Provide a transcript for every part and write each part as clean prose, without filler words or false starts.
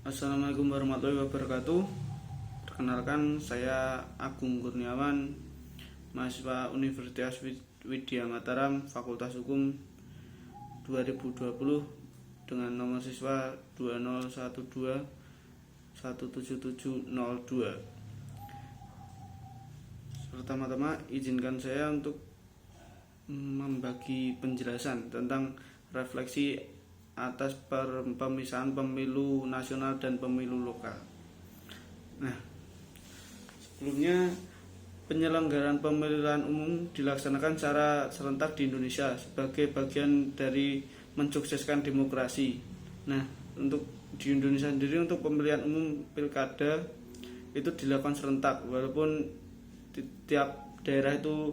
Assalamualaikum warahmatullahi wabarakatuh. Perkenalkan, saya Agung Kurniawan, mahasiswa Universitas Widya Mataram, Fakultas Hukum 2020 dengan nomor siswa 2012 17702. Pertama-tama izinkan saya untuk membagi penjelasan tentang refleksi atas pemisahan pemilu nasional dan pemilu lokal. Nah, sebelumnya penyelenggaraan pemilihan umum dilaksanakan secara serentak di Indonesia sebagai bagian dari mensukseskan demokrasi. Nah, untuk di Indonesia sendiri untuk pemilihan umum pilkada itu dilakukan serentak, walaupun di tiap daerah itu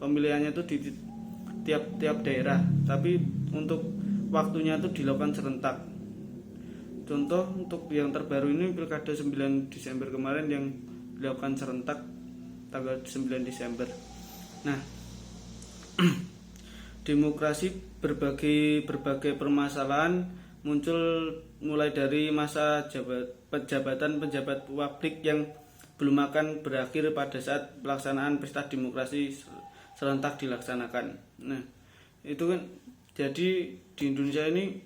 pemilihannya itu di tiap daerah, tapi untuk waktunya itu dilakukan serentak. Contoh untuk yang terbaru ini pilkada 9 Desember kemarin yang dilakukan serentak tanggal 9 Desember. Nah, demokrasi berbagai permasalahan muncul mulai dari masa jabatan pejabat publik yang belum akan berakhir pada saat pelaksanaan pesta demokrasi serentak dilaksanakan. Nah, itu kan jadi di Indonesia ini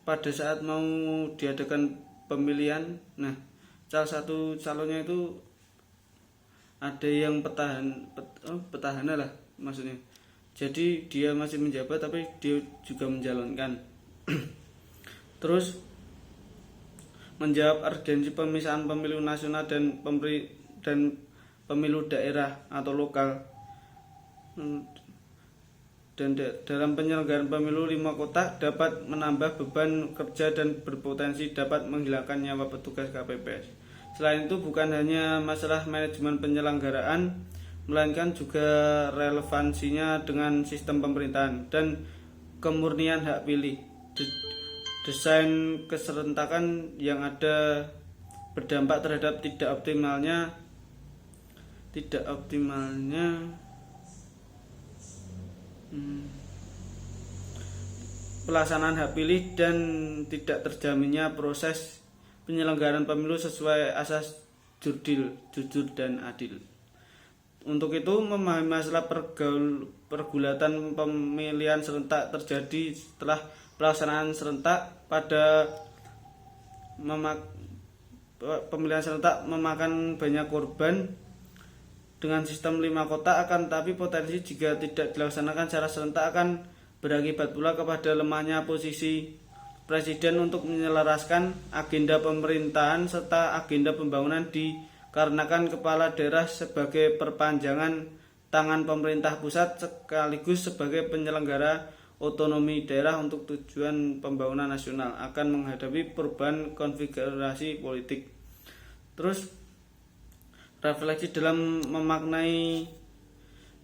pada saat mau diadakan pemilihan, nah salah satu calonnya itu ada yang petahana lah maksudnya. Jadi dia masih menjabat tapi dia juga mencalonkan. Terus menjawab urgensi pemisahan pemilu nasional dan pemilu daerah atau lokal. Dan dalam penyelenggaraan pemilu 5 kota dapat menambah beban kerja dan berpotensi dapat menghilangkan nyawa petugas KPPS. Selain itu bukan hanya masalah manajemen penyelenggaraan, melainkan juga relevansinya dengan sistem pemerintahan dan kemurnian hak pilih. Desain keserentakan yang ada berdampak terhadap tidak optimalnya pelaksanaan hak pilih dan tidak terjaminnya proses penyelenggaraan pemilu sesuai asas jujur dan adil. Untuk itu, memahami masalah pergulatan pemilihan serentak terjadi setelah pelaksanaan serentak pada pemilihan serentak memakan banyak korban dengan sistem 5 kota, akan tapi potensi jika tidak dilaksanakan secara serentak akan berakibat pula kepada lemahnya posisi presiden untuk menyelaraskan agenda pemerintahan serta agenda pembangunan dikarenakan kepala daerah sebagai perpanjangan tangan pemerintah pusat sekaligus sebagai penyelenggara otonomi daerah untuk tujuan pembangunan nasional akan menghadapi perubahan konfigurasi politik. Terus refleksi dalam memaknai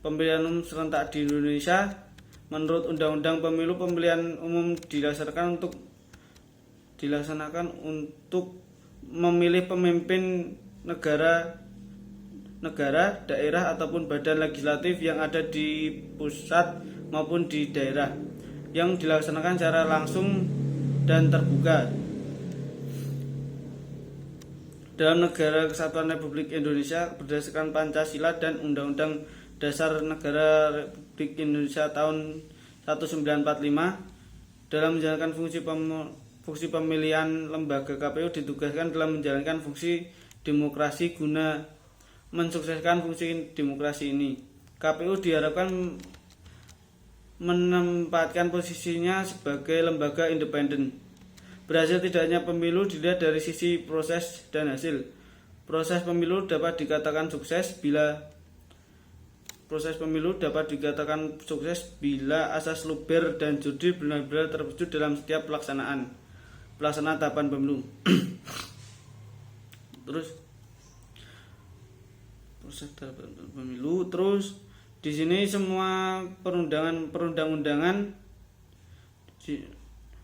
pemilihan umum serentak di Indonesia. Menurut Undang-Undang Pemilu, pemilihan umum dilaksanakan untuk memilih pemimpin negara, daerah ataupun badan legislatif yang ada di pusat maupun di daerah, yang dilaksanakan secara langsung dan terbuka. Dalam Negara Kesatuan Republik Indonesia berdasarkan Pancasila dan Undang-Undang Dasar Negara Republik Indonesia tahun 1945, dalam menjalankan fungsi pemilihan, lembaga KPU ditugaskan dalam menjalankan fungsi demokrasi guna mensukseskan fungsi demokrasi ini. KPU diharapkan menempatkan posisinya sebagai lembaga independen. Berhasil tidaknya pemilu dilihat dari sisi proses dan hasil. Proses pemilu dapat dikatakan sukses bila asas luber dan jurdil benar-benar terwujud dalam setiap pelaksanaan tahapan pemilu. Terus proses tahapan pemilu, terus di sini semua perundang-undangan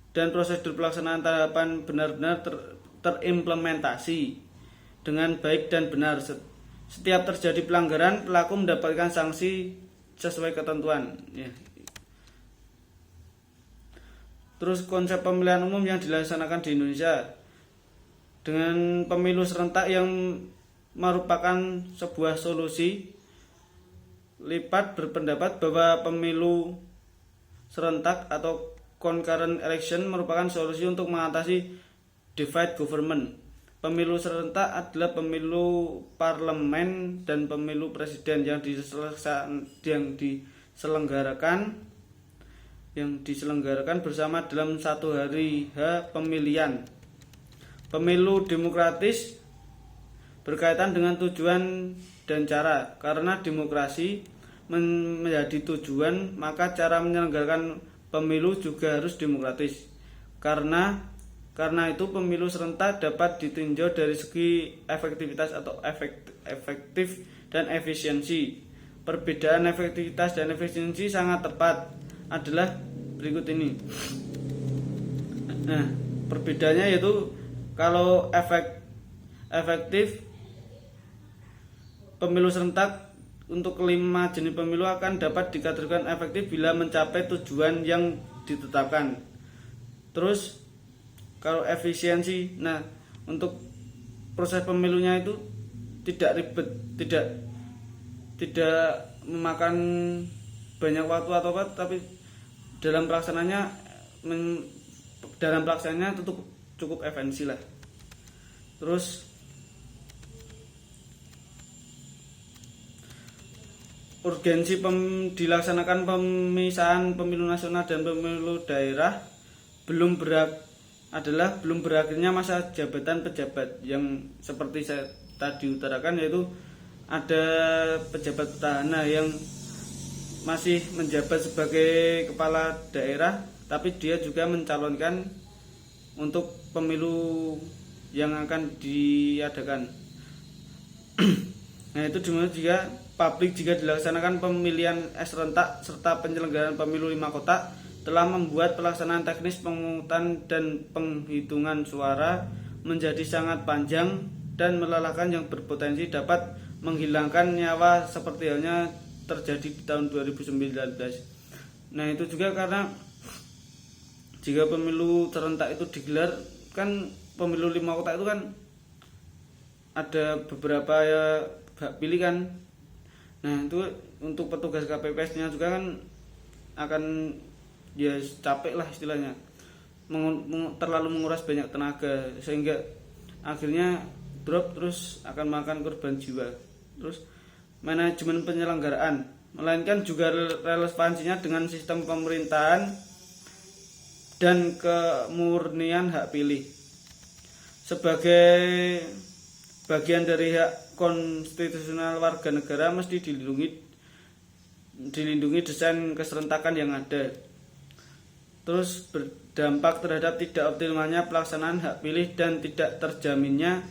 dan prosedur pelaksanaan tahapan benar-benar terimplementasi dengan baik dan benar. Setiap terjadi pelanggaran, pelaku mendapatkan sanksi sesuai ketentuan. Terus konsep pemilihan umum yang dilaksanakan di Indonesia dengan pemilu serentak yang merupakan sebuah solusi. Lipat berpendapat bahwa pemilu serentak atau concurrent election merupakan solusi untuk mengatasi divide government. Pemilu serentak adalah pemilu parlemen dan pemilu presiden yang diselenggarakan bersama dalam satu hari H pemilihan. Pemilu demokratis berkaitan dengan tujuan dan cara. Karena demokrasi menjadi tujuan, maka cara menyelenggarakan pemilu juga harus demokratis. Karena itu pemilu serentak dapat ditinjau dari segi efektivitas atau efektif dan efisiensi. Perbedaan efektivitas dan efisiensi sangat tepat adalah berikut ini. Nah, perbedaannya yaitu kalau efektif pemilu serentak untuk kelima jenis pemilu akan dapat dikategorikan efektif bila mencapai tujuan yang ditetapkan. Terus kalau efisiensi, nah untuk proses pemilunya itu tidak ribet, tidak memakan banyak waktu atau apa, tapi dalam pelaksanaannya cukup efisien lah. Terus urgensi dilaksanakan pemisahan pemilu nasional dan pemilu daerah belum berakhirnya masa jabatan pejabat yang seperti saya tadi utarakan, yaitu ada pejabat petahana yang masih menjabat sebagai kepala daerah, tapi dia juga mencalonkan untuk pemilu yang akan diadakan. Nah, itu dimana jika dilaksanakan pemilihan serentak serta penyelenggaraan pemilu 5 kotak telah membuat pelaksanaan teknis pemungutan dan penghitungan suara menjadi sangat panjang dan melelahkan yang berpotensi dapat menghilangkan nyawa seperti halnya terjadi di tahun 2019. Nah, itu juga karena jika pemilu serentak itu digelar, kan pemilu 5 kotak itu kan ada beberapa hak pilih kan. Nah, itu untuk petugas KPPS-nya juga kan akan ya capek lah istilahnya, terlalu menguras banyak tenaga sehingga akhirnya drop, terus akan makan korban jiwa. Terus manajemen penyelenggaraan, melainkan juga relevansinya dengan sistem pemerintahan dan kemurnian hak pilih sebagai bagian dari hak konstitusional warga negara mesti dilindungi desain keserentakan yang ada. Terus berdampak terhadap tidak optimalnya pelaksanaan hak pilih dan tidak terjaminnya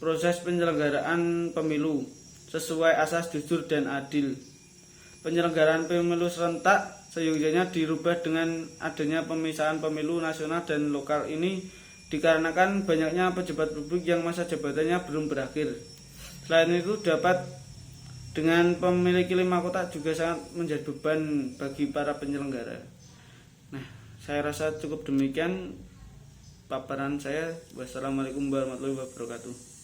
proses penyelenggaraan pemilu sesuai asas jujur dan adil. Penyelenggaraan pemilu serentak seyogyanya dirubah dengan adanya pemisahan pemilu nasional dan lokal ini dikarenakan banyaknya pejabat publik yang masa jabatannya belum berakhir. Selain itu dapat dengan memiliki 5 kotak juga sangat menjadi beban bagi para penyelenggara. Nah, saya rasa cukup demikian paparan saya. Wassalamualaikum warahmatullahi wabarakatuh.